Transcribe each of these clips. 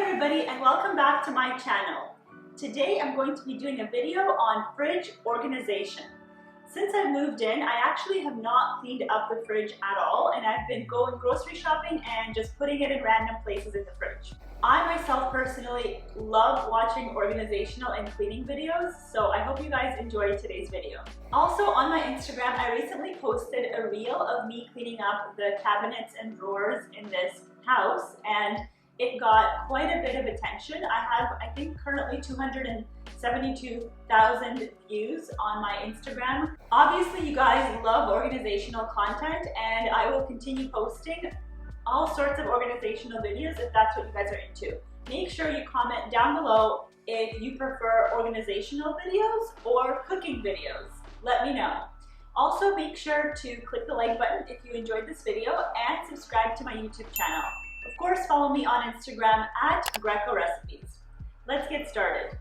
everybody and welcome back to my channel. Today I'm going to be doing a video on fridge organization. Since I've moved in, I actually have not cleaned up the fridge at all, and I've been going grocery shopping and just putting it in random places in the fridge. I myself personally love watching organizational and cleaning videos, so I hope you guys enjoyed today's video. Also on my Instagram, I recently posted a reel of me cleaning up the cabinets and drawers in this house, and it got quite a bit of attention. I have, I think, currently 272,000 views on my Instagram. Obviously, you guys love organizational content, and I will continue posting all sorts of organizational videos if that's what you guys are into. Make sure you comment down below if you prefer organizational videos or cooking videos. Let me know. Also, make sure to click the like button if you enjoyed this video and subscribe to my YouTube channel. Of course, follow me on Instagram at Greco Recipes. Let's get started.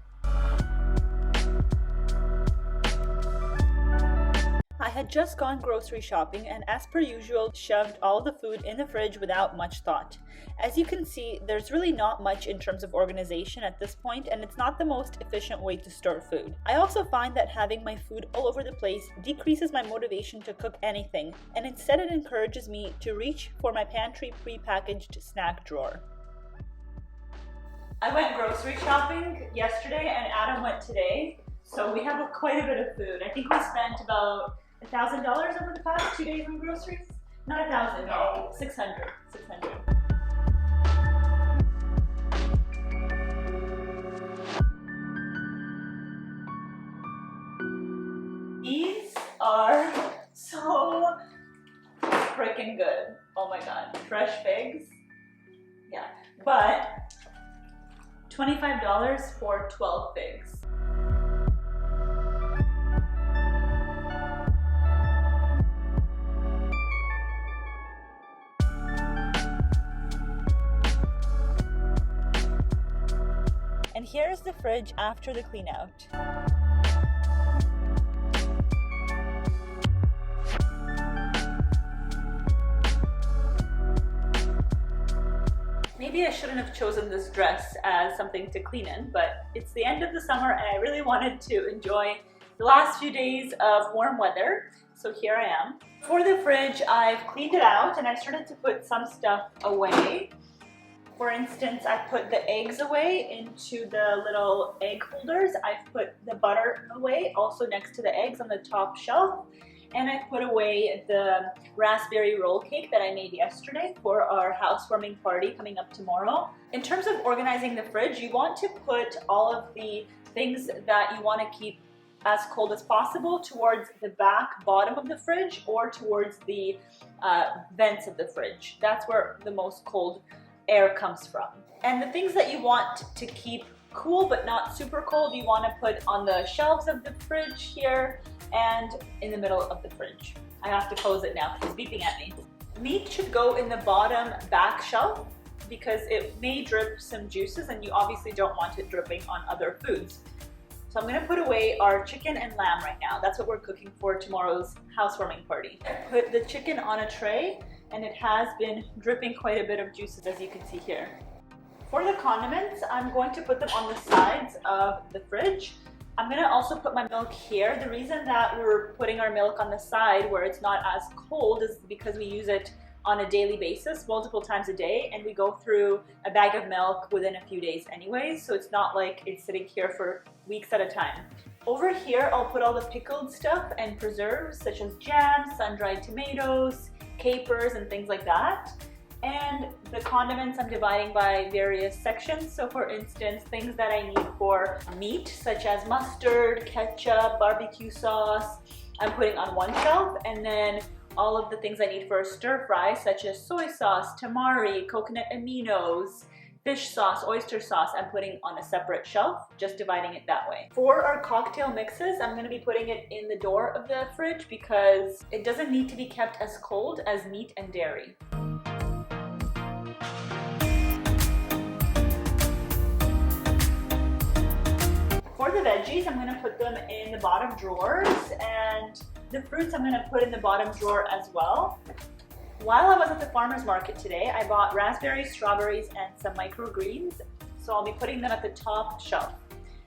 I had just gone grocery shopping and, as per usual, shoved all the food in the fridge without much thought. As you can see, there's really not much in terms of organization at this point, and it's not the most efficient way to store food. I also find that having my food all over the place decreases my motivation to cook anything, and instead it encourages me to reach for my pantry pre-packaged snack drawer. I went grocery shopping yesterday and Adam went today, so we have quite a bit of food. I think we spent about $1,000 over the past 2 days on groceries? Not 1,000, no. 600. These are so freaking good. Oh my god. Fresh figs. Yeah. But $25 for 12 figs. And here's the fridge after the clean out. Maybe I shouldn't have chosen this dress as something to clean in, but it's the end of the summer and I really wanted to enjoy the last few days of warm weather, so here I am. For the fridge, I've cleaned it out and I started to put some stuff away. For instance, I put the eggs away into the little egg holders. I've put the butter away, also next to the eggs on the top shelf. And I put away the raspberry roll cake that I made yesterday for our housewarming party coming up tomorrow. In terms of organizing the fridge, you want to put all of the things that you want to keep as cold as possible towards the back bottom of the fridge or towards the vents of the fridge. That's where the most cold air comes from. And the things that you want to keep cool but not super cold, you want to put on the shelves of the fridge here and in the middle of the fridge. I have to close it now because it's beeping at me. Meat should go in the bottom back shelf because it may drip some juices and you obviously don't want it dripping on other foods. So I'm going to put away our chicken and lamb right now. That's what we're cooking for tomorrow's housewarming party. I put the chicken on a tray and it has been dripping quite a bit of juices, as you can see here. For the condiments, I'm going to put them on the sides of the fridge. I'm going to also put my milk here. The reason that we're putting our milk on the side where it's not as cold is because we use it on a daily basis, multiple times a day, and we go through a bag of milk within a few days anyways, so it's not like it's sitting here for weeks at a time. Over here, I'll put all the pickled stuff and preserves such as jam, sun-dried tomatoes, capers, and things like that. And the condiments I'm dividing by various sections. So for instance, things that I need for meat, such as mustard, ketchup, barbecue sauce, I'm putting on one shelf, and then all of the things I need for a stir fry, such as soy sauce, tamari, coconut aminos, fish sauce, oyster sauce, I'm putting on a separate shelf, just dividing it that way. For our cocktail mixes, I'm going to be putting it in the door of the fridge because it doesn't need to be kept as cold as meat and dairy. For the veggies, I'm going to put them in the bottom drawers, and the fruits I'm going to put in the bottom drawer as well. While I was at the farmer's market today, I bought raspberries, strawberries, and some microgreens. So I'll be putting them at the top shelf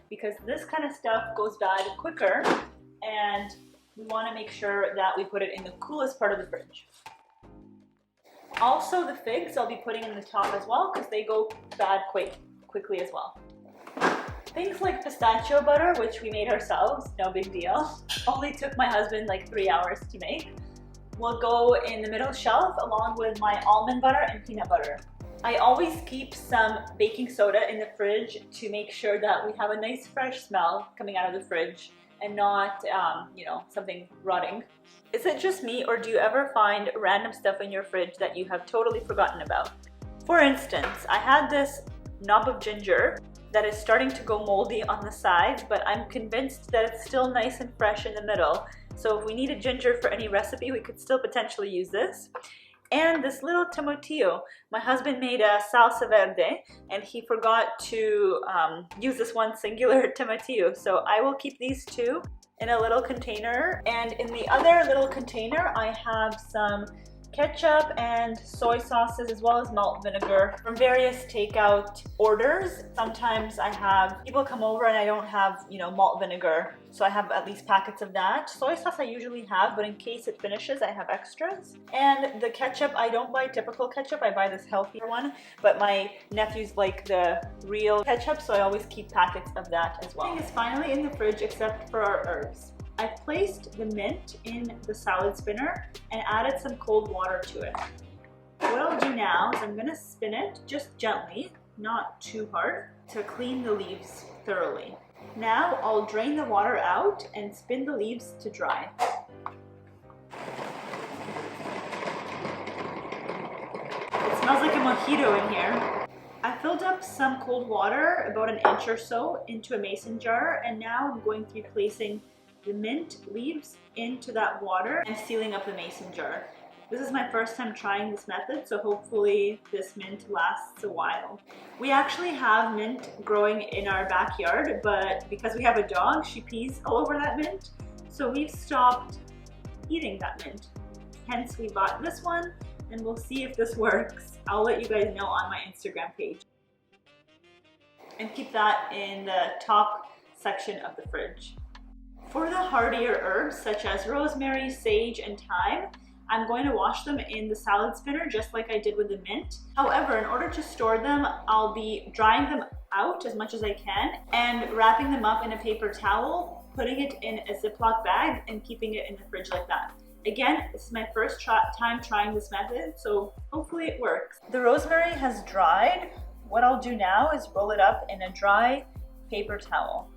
because this kind of stuff goes bad quicker, and we want to make sure that we put it in the coolest part of the fridge. Also, the figs I'll be putting in the top as well because they go bad quite quickly as well. Things like pistachio butter, which we made ourselves, no big deal. Only took my husband like 3 hours to make. Will go in the middle shelf along with my almond butter and peanut butter. I always keep some baking soda in the fridge to make sure that we have a nice fresh smell coming out of the fridge and not, something rotting. Is it just me, or do you ever find random stuff in your fridge that you have totally forgotten about? For instance, I had this knob of ginger that is starting to go moldy on the sides, but I'm convinced that it's still nice and fresh in the middle. So if we needed ginger for any recipe, we could still potentially use this. And this little tomatillo. My husband made a salsa verde and he forgot to use this one singular tomatillo. So I will keep these two in a little container. And in the other little container, I have some ketchup and soy sauces as well as malt vinegar from various takeout orders. Sometimes I have people come over and I don't have, malt vinegar, so I have at least packets of that. Soy sauce I usually have, but in case it finishes, I have extras. And the ketchup, I don't buy typical ketchup, I buy this healthier one, but my nephews like the real ketchup, so I always keep packets of that as well. Everything is finally in the fridge except for our herbs. I placed the mint in the salad spinner and added some cold water to it. What I'll do now is I'm going to spin it just gently, not too hard, to clean the leaves thoroughly. Now I'll drain the water out and spin the leaves to dry. It smells like a mojito in here. I filled up some cold water, about an inch or so, into a mason jar, and now I'm going to be placing the mint leaves into that water and sealing up the mason jar. This is my first time trying this method, so hopefully this mint lasts a while. We actually have mint growing in our backyard, but because we have a dog, she pees all over that mint, so we've stopped eating that mint. Hence we bought this one, and we'll see if this works. I'll let you guys know on my Instagram page. And keep that in the top section of the fridge. For the hardier herbs such as rosemary, sage, and thyme, I'm going to wash them in the salad spinner just like I did with the mint. However, in order to store them, I'll be drying them out as much as I can and wrapping them up in a paper towel, putting it in a Ziploc bag, and keeping it in the fridge like that. Again, this is my first time trying this method, so hopefully it works. The rosemary has dried. What I'll do now is roll it up in a dry paper towel.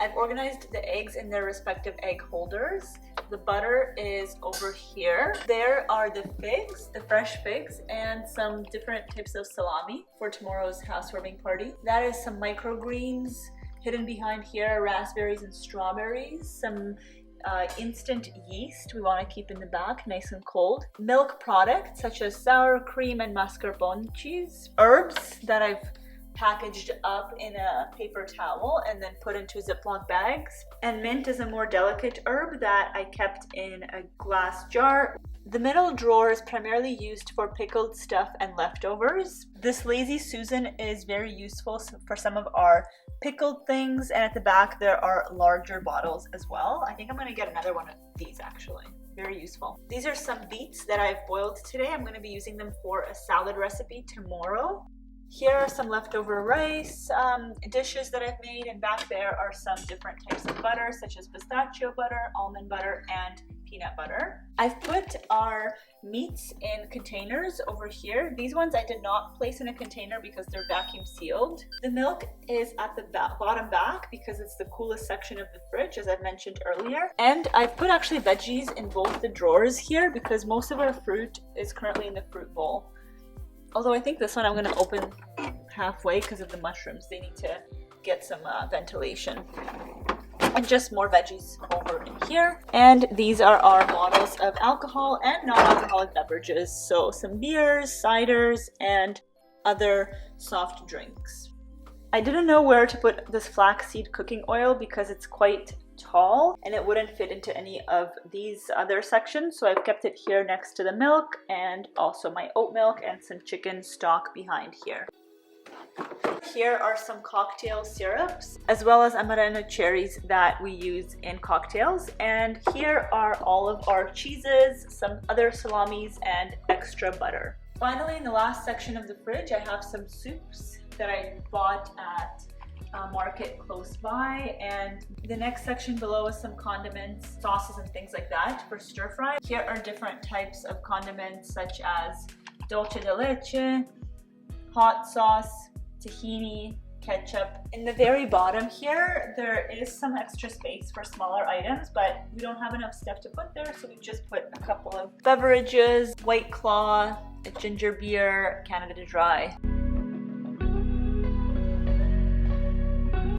I've organized the eggs in their respective egg holders. The butter is over here. There are the figs, the fresh figs, and some different types of salami for tomorrow's housewarming party. That is some microgreens hidden behind here, raspberries and strawberries, some instant yeast we want to keep in the back, nice and cold. Milk products such as sour cream and mascarpone cheese. Herbs that I've packaged up in a paper towel and then put into Ziploc bags. And mint is a more delicate herb that I kept in a glass jar. The middle drawer is primarily used for pickled stuff and leftovers. This Lazy Susan is very useful for some of our pickled things, and at the back there are larger bottles as well. I think I'm going to get another one of these actually. Very useful. These are some beets that I've boiled today. I'm going to be using them for a salad recipe tomorrow. Here are some leftover rice dishes that I've made, and back there are some different types of butter such as pistachio butter, almond butter, and peanut butter. I've put our meats in containers over here. These ones I did not place in a container because they're vacuum sealed. The milk is at the bottom back because it's the coolest section of the fridge, as I've mentioned earlier. And I've put actually veggies in both the drawers here because most of our fruit is currently in the fruit bowl. Although I think this one I'm going to open halfway because of the mushrooms. They need to get some ventilation. And just more veggies over in here. And these are our bottles of alcohol and non-alcoholic beverages. So some beers, ciders, and other soft drinks. I didn't know where to put this flaxseed cooking oil because it's quite tall and it wouldn't fit into any of these other sections, so I've kept it here next to the milk and also my oat milk and some chicken stock behind here. Here are some cocktail syrups, as well as Amarena cherries that we use in cocktails. And here are all of our cheeses, some other salamis, and extra butter. Finally, in the last section of the fridge, I have some soups that I bought at a market close by. And the next section below is some condiments, sauces, and things like that for stir fry. Here are different types of condiments such as dulce de leche, hot sauce, tahini, ketchup. In the very bottom here, there is some extra space for smaller items, but we don't have enough stuff to put there, so we just put a couple of beverages, White Claw, a ginger beer, Canada Dry.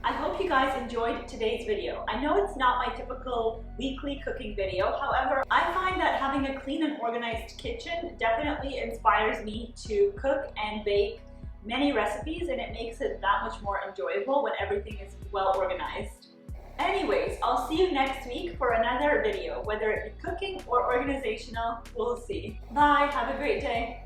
I hope you guys enjoyed today's video. I know it's not my typical weekly cooking video. However, I find that having a clean and organized kitchen definitely inspires me to cook and bake many recipes, and it makes it that much more enjoyable when everything is well organized. Anyways, I'll see you next week for another video, whether it be cooking or organizational, we'll see. Bye, have a great day.